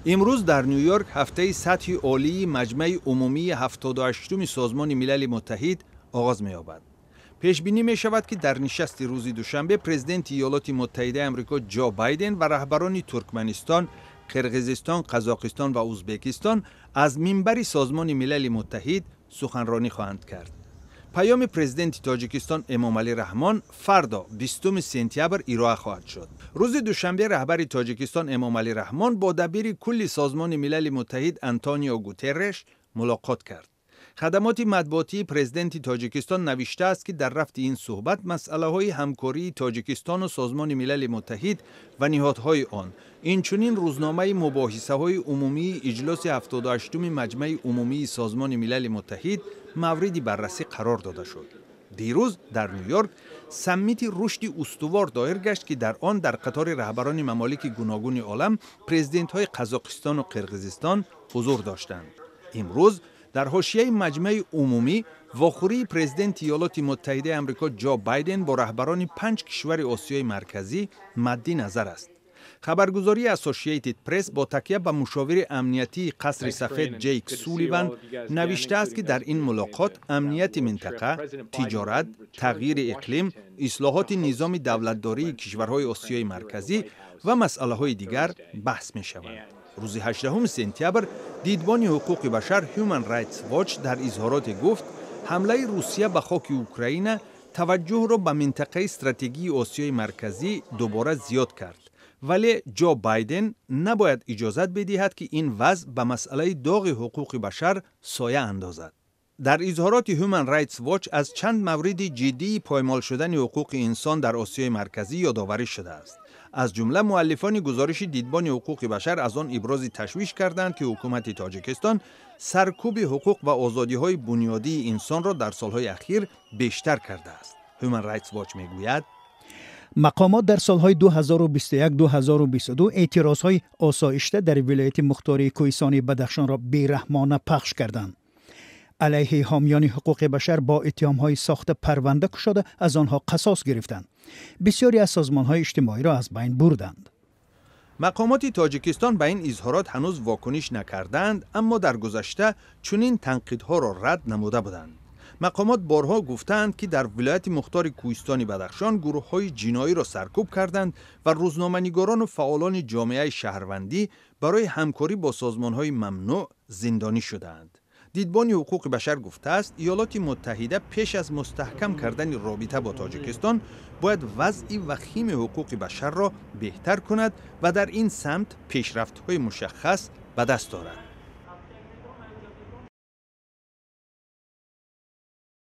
امروز در نیویورک هفته سطح عالی مجمع عمومی 78 سازمان ملل متحد آغاز می‌یابد. پیش بینی می شود که در نشست روز دوشنبه پرزیدنت ایالات متحده آمریکا جو بایدن و رهبران ترکمنستان، قرقیزستان، قزاقستان و ازبکستان از منبر سازمان ملل متحد سخنرانی خواهند کرد. پیام پرزیدنت تاجیکستان امامعلی رحمان فردا 20 سپتامبر ارائه خواهد شد. روز دوشنبه رهبر تاجیکستان امامعلی رحمان با دبیر کل سازمان ملل متحد آنتونیو گوترش ملاقات کرد. خدمات مطبوعاتی پرزیدنت تاجیکستان نوشته است که در رفت این صحبت مسئله‌های همکاری تاجیکستان و سازمان ملل متحد و نهادهای آن، اینچنین روزنامه مباحثه‌های عمومی اجلاس 78 مجمع عمومی سازمان ملل متحد مورد بررسی قرار داده شد. دیروز در نیویورک سمیت رشد استوار دایر گشت که در آن در قطار رهبران ممالک گوناگون عالم پرزیدنت‌های قزاقستان و قرقیزستان حضور داشتند. امروز در حاشیه مجمع عمومی واخوری پرزیدنت ایالات متحده آمریکا جو بایدن با رهبران 5 کشور آسیای مرکزی مد نظر است. خبرگزاری اسوسییتد پرس با تکیه به مشاور امنیتی قصر سفید جیک سولیوان نوشته است که در این ملاقات امنیت منطقه، تجارت، تغییر اقلیم، اصلاحات نظام دولتداری کشورهای آسیای مرکزی و مسائل دیگر بحث می شوند. روز 18 سپتامبر دیدبان حقوق بشر هیومن رایتس واچ در اظهارات گفت حمله روسیه به خاک اوکراین توجه را به منطقه استراتژی آسیای مرکزی دوباره زیاد کرد. ولی جو بایدن نباید اجازت بدهد که این وضع به مسئله داغ حقوق بشر سایه اندازد. در اظهارات هیومن رایتس واچ از چند مورد جدی پایمال شدن حقوق انسان در آسیای مرکزی یادآوری شده است. از جمله مؤلفان گزارش دیدبان حقوق بشر از آن ابراز تشویش کردند که حکومت تاجیکستان سرکوب حقوق و آزادی‌های بنیادی انسان را در سالهای اخیر بیشتر کرده است. هیومن رایتس واچ میگوید مقامات در سالهای 2021-2022 اعتراضهای آسایشته در ولایت مختار کوهستان بدخشان را بیرحمانه پخش کردند. علیه حامیان حقوق بشر با اتهام‌های ساخت پرونده کشاده از آنها قصاص گرفتند. بسیاری از سازمان‌های اجتماعی را از بین بردند. مقامات تاجیکستان به این اظهارات هنوز واکنش نکردند، اما در گذشته چنین تنقیدها را رد نموده بودند. مقامات بارها گفتند که در ولایت مختار کوهستان بدخشان گروه‌های جنایی را سرکوب کردند و روزنامه‌نگاران و فعالان جامعه شهروندی برای همکاری با سازمان‌های ممنوع زندانی شدند. دیدبان حقوق بشر گفته است ایالات متحده پیش از مستحکم کردن رابطه با تاجیکستان باید وضع وخیم حقوق بشر را بهتر کند و در این سمت پیشرفت‌های مشخص به دست آورد.